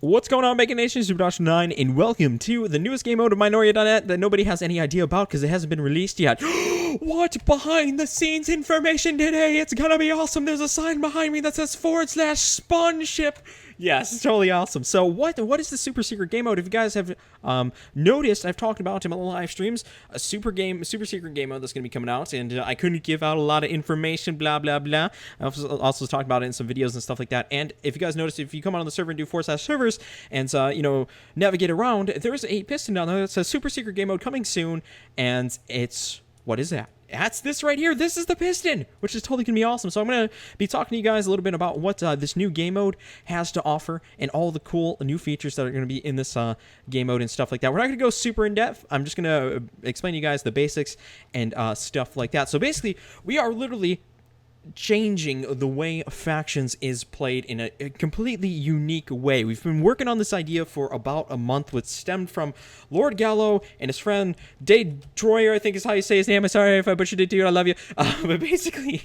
What's going on, Bacon Nation? Super9, and welcome to the newest game mode of Mineoria.net that nobody has any idea about because it hasn't been released yet. What behind the scenes information today? It's gonna be awesome. There's a sign behind me that says /spawn ship. Yes, it's totally awesome. So what is the super secret game mode? If you guys have noticed, I've talked about him on the live streams, a super secret game mode that's going to be coming out, and I couldn't give out a lot of information, blah, blah, blah. I also talked about it in some videos and stuff like that. And if you guys noticed, if you come on the server and do /servers and, navigate around, there's a piston down there that says super secret game mode coming soon, and it's, what is that? That's this right here. This is the piston, which is totally going to be awesome. So I'm going to be talking to you guys a little bit about what this new game mode has to offer and all the cool new features that are going to be in this game mode and stuff like that. We're not going to go super in depth. I'm just going to explain to you guys the basics and stuff like that. So basically, we are literally changing the way Factions is played in a completely unique way. We've been working on this idea for about a month, which stemmed from Lord Gallo and his friend Daydroyer, I think is how you say his name. I'm sorry if I butchered it, dude. I love you. But basically,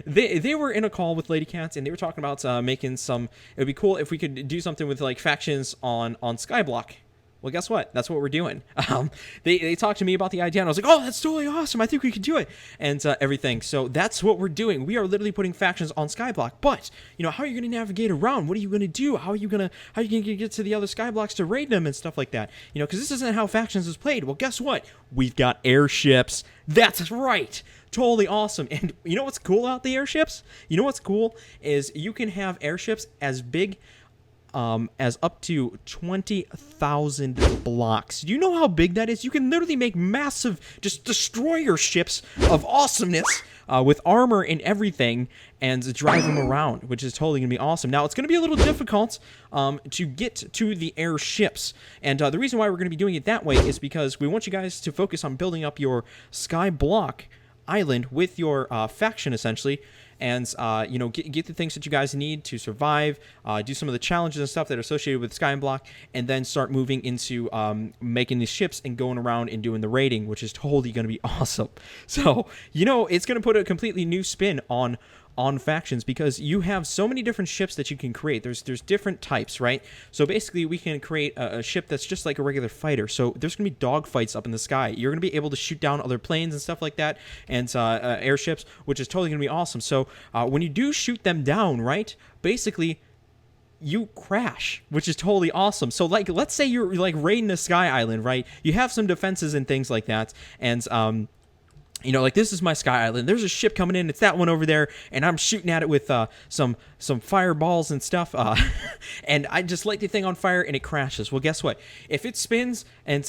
they were in a call with Lady Cats, and they were talking about making some. It would be cool if we could do something with like Factions on Skyblock. Well, guess what? That's what we're doing. They talked to me about the idea, and I was like, oh, that's totally awesome. I think we could do it, and everything. So that's what we're doing. We are literally putting Factions on Skyblock. But, how are you going to navigate around? What are you going to do? How are you going to get to the other Skyblocks to raid them and stuff like that? Because this isn't how Factions is played. Well, guess what? We've got airships. That's right. Totally awesome. And you know what's cool about the airships? You know what's cool is you can have airships as big as up to 20,000 blocks. Do you know how big that is? You can literally make massive, just destroyer ships of awesomeness with armor and everything and drive them around, which is totally going to be awesome. Now, it's going to be a little difficult to get to the airships, and the reason why we're going to be doing it that way is because we want you guys to focus on building up your Skyblock island with your faction, essentially, and get the things that you guys need to survive, do some of the challenges and stuff that are associated with Skyblock, and then start moving into making these ships and going around and doing the raiding, which is totally going to be awesome. So it's going to put a completely new spin on Factions because you have so many different ships that you can create. There's different types, right? So basically we can create a ship that's just like a regular fighter. So there's gonna be dogfights up in the sky. You're gonna be able to shoot down other planes and stuff like that, and airships, which is totally gonna be awesome. So when you do shoot them down, right, basically you crash, which is totally awesome. So like, let's say you're like raiding a sky island, right? You have some defenses and things like that, and like this is my sky island. There's a ship coming in. It's that one over there, and I'm shooting at it with some fireballs and stuff. And I just light the thing on fire, and it crashes. Well, guess what? If it spins and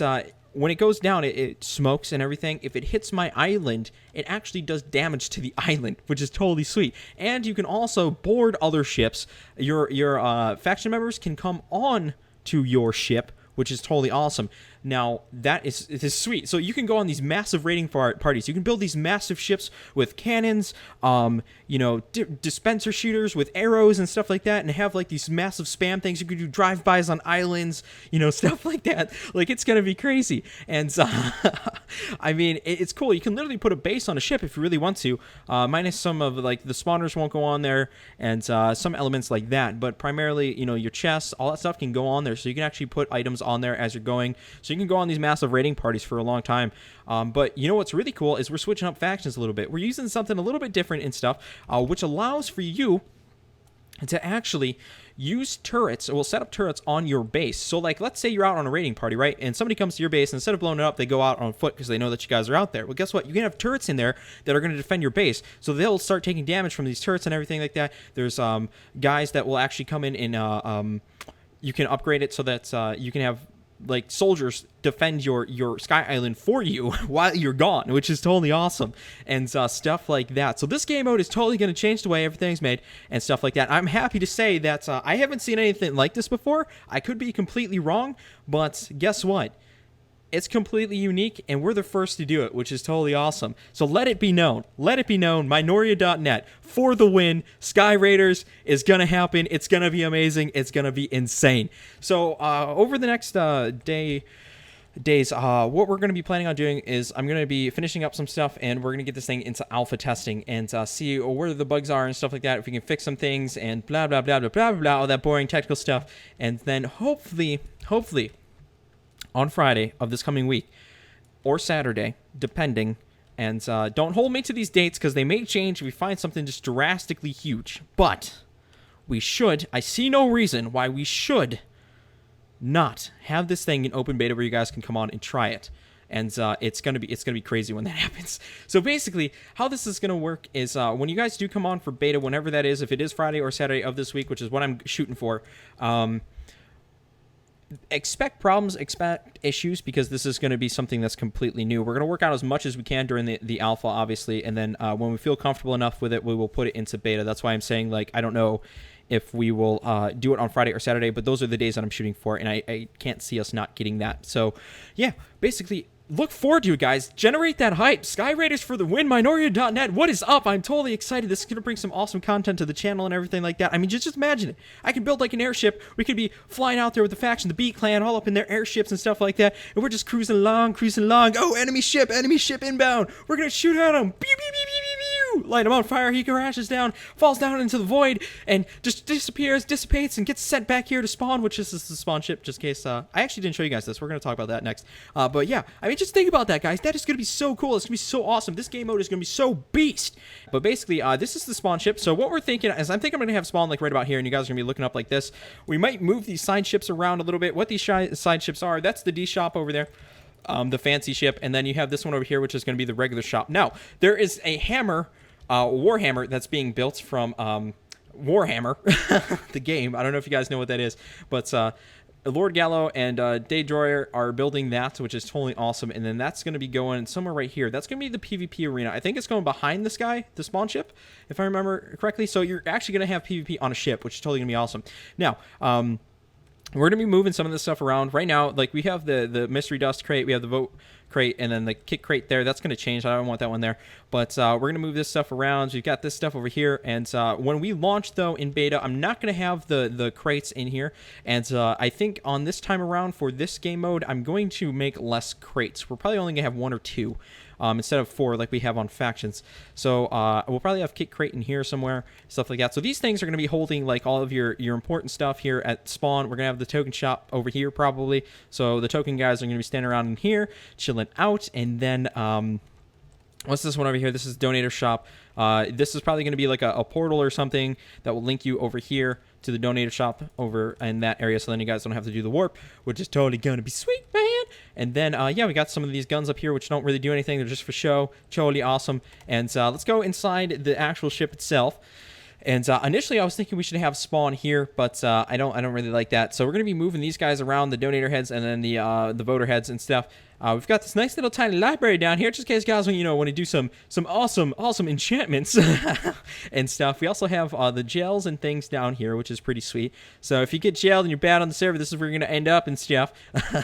when it goes down, it smokes and everything. If it hits my island, it actually does damage to the island, which is totally sweet. And you can also board other ships. Your faction members can come on to your ship, which is totally awesome. Now, it is sweet. So you can go on these massive raiding parties. You can build these massive ships with cannons, dispenser shooters with arrows and stuff like that, and have like these massive spam things. You can do drive-bys on islands, stuff like that. Like, it's gonna be crazy. And I mean, it's cool. You can literally put a base on a ship if you really want to, minus some of like the spawners won't go on there and some elements like that. But primarily, your chests, all that stuff can go on there. So you can actually put items on there as you're going. So you can go on these massive raiding parties for a long time. But what's really cool is we're switching up factions a little bit. We're using something a little bit different and stuff, which allows for you to actually use turrets. We'll set up turrets on your base. So like, let's say you're out on a raiding party, right? And somebody comes to your base, and instead of blowing it up, they go out on foot because they know that you guys are out there. Well, guess what? You can have turrets in there that are going to defend your base. So they'll start taking damage from these turrets and everything like that. There's guys that will actually come in and you can upgrade it so that you can have like soldiers defend your sky island for you while you're gone, which is totally awesome, and stuff like that. So this game mode is totally going to change the way everything's made and stuff like that. I'm happy to say that I haven't seen anything like this before. I could be completely wrong, but guess what? It's completely unique, and we're the first to do it, which is totally awesome. So let it be known. Let it be known. Mineoria.net for the win. SkyRaiders is going to happen. It's going to be amazing. It's going to be insane. So over the next day days, what we're going to be planning on doing is I'm going to be finishing up some stuff, and we're going to get this thing into alpha testing and see where the bugs are and stuff like that, if we can fix some things and blah blah blah blah blah blah, all that boring technical stuff. And then hopefully on Friday of this coming week or Saturday, depending, and don't hold me to these dates because they may change if we find something just drastically huge, but I see no reason why we should not have this thing in open beta where you guys can come on and try it. And it's gonna be crazy when that happens. So basically, how this is gonna work is when you guys do come on for beta, whenever that is, if it is Friday or Saturday of this week, which is what I'm shooting for, expect problems, expect issues, because this is going to be something that's completely new. We're going to work out as much as we can during the alpha, obviously, and then when we feel comfortable enough with it, we will put it into beta. That's why I'm saying, like, I don't know if we will do it on Friday or Saturday, but those are the days that I'm shooting for, and I can't see us not getting that. So, yeah, basically, look forward to it, guys. Generate that hype. SkyRaiders for the win. Mineoria.net. What is up? I'm totally excited. This is going to bring some awesome content to the channel and everything like that. I mean, just imagine it. I could build like an airship. We could be flying out there with the faction, the Beat Clan, all up in their airships and stuff like that. And we're just cruising along. Oh, enemy ship inbound. We're going to shoot at him. Pew, pew, pew, pew, pew, pew. Light him on fire. He crashes down, falls down into the void, and just disappears, dissipates, and gets sent back here to spawn, which is the spawn ship, just in case. I actually didn't show you guys this. We're going to talk about that next. But yeah, I mean, just think about that, guys. That is going to be so cool. It's going to be so awesome. This game mode is going to be so beast. But basically, this is the spawn ship. So what we're thinking is, I'm going to have spawn like right about here, and you guys are going to be looking up like this. We might move these side ships around a little bit. What these side ships are, that's the D shop over there. The fancy ship, and then you have this one over here, which is going to be the regular shop. Now, there is a hammer, Warhammer, that's being built from Warhammer, the game. I don't know if you guys know what that is, but Lord Gallo and Daydroyer are building that, which is totally awesome. And then that's going to be going somewhere right here. That's going to be the PvP arena. I think it's going behind this guy, the spawn ship, if I remember correctly. So you're actually going to have PvP on a ship, which is totally going to be awesome. Now, we're going to be moving some of this stuff around. Right now, like, we have the mystery dust crate, we have the vote crate, and then the kit crate there. That's going to change. I don't want that one there. But we're going to move this stuff around. So you've got this stuff over here. And when we launch, though, in beta, I'm not going to have the crates in here. And I think on this time around for this game mode, I'm going to make less crates. We're probably only going to have 1 or 2. Instead of 4 like we have on factions. So we'll probably have kit crate in here somewhere, stuff like that. So these things are going to be holding like all of your important stuff here at spawn. We're going to have the token shop over here probably. So the token guys are going to be standing around in here, chilling out. And then what's this one over here? This is donator shop. This is probably going to be like a portal or something that will link you over here to the donator shop over in that area, so then you guys don't have to do the warp, which is totally going to be sweet, man. And then, yeah, we got some of these guns up here, which don't really do anything. They're just for show. Totally awesome. And let's go inside the actual ship itself. And initially, I was thinking we should have spawn here, but I don't really like that. So we're going to be moving these guys around, the donator heads and then the voter heads and stuff. We've got this nice little tiny library down here, just in case guys, want to do some awesome enchantments and stuff. We also have the gels and things down here, which is pretty sweet. So if you get jailed and you're bad on the server, this is where you're going to end up and stuff.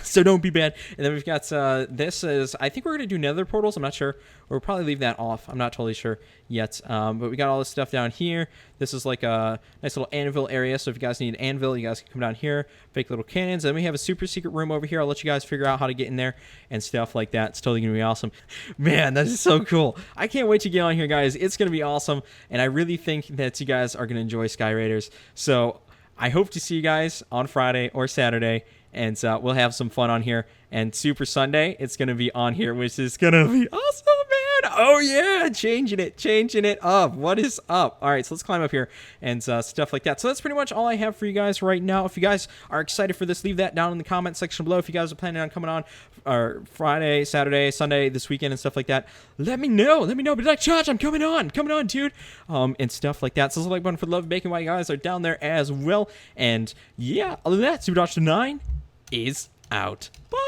So don't be bad. And then we've got this is, I think we're going to do nether portals. I'm not sure. We'll probably leave that off. I'm not totally sure yet. But we got all this stuff down here. This is like a nice little anvil area. So if you guys need an anvil, you guys can come down here, fake little cannons. Then we have a super secret room over here. I'll let you guys figure out how to get in there and stuff like that. It's totally going to be awesome. Man, that is so cool. I can't wait to get on here, guys. It's going to be awesome. And I really think that you guys are going to enjoy SkyRaiders. So I hope to see you guys on Friday or Saturday. And we'll have some fun on here. And Super Sunday, it's going to be on here, which is going to be awesome, man. Oh, yeah. Changing it up. What is up? All right, so let's climb up here and stuff like that. So that's pretty much all I have for you guys right now. If you guys are excited for this, leave that down in the comment section below. If you guys are planning on coming on Friday, Saturday, Sunday, this weekend and stuff like that, let me know. Be like, Josh, I'm coming on, dude. And stuff like that. So the like button for the love bacon while you guys are down there as well. And yeah, other than that, Super 9 is out. Bye.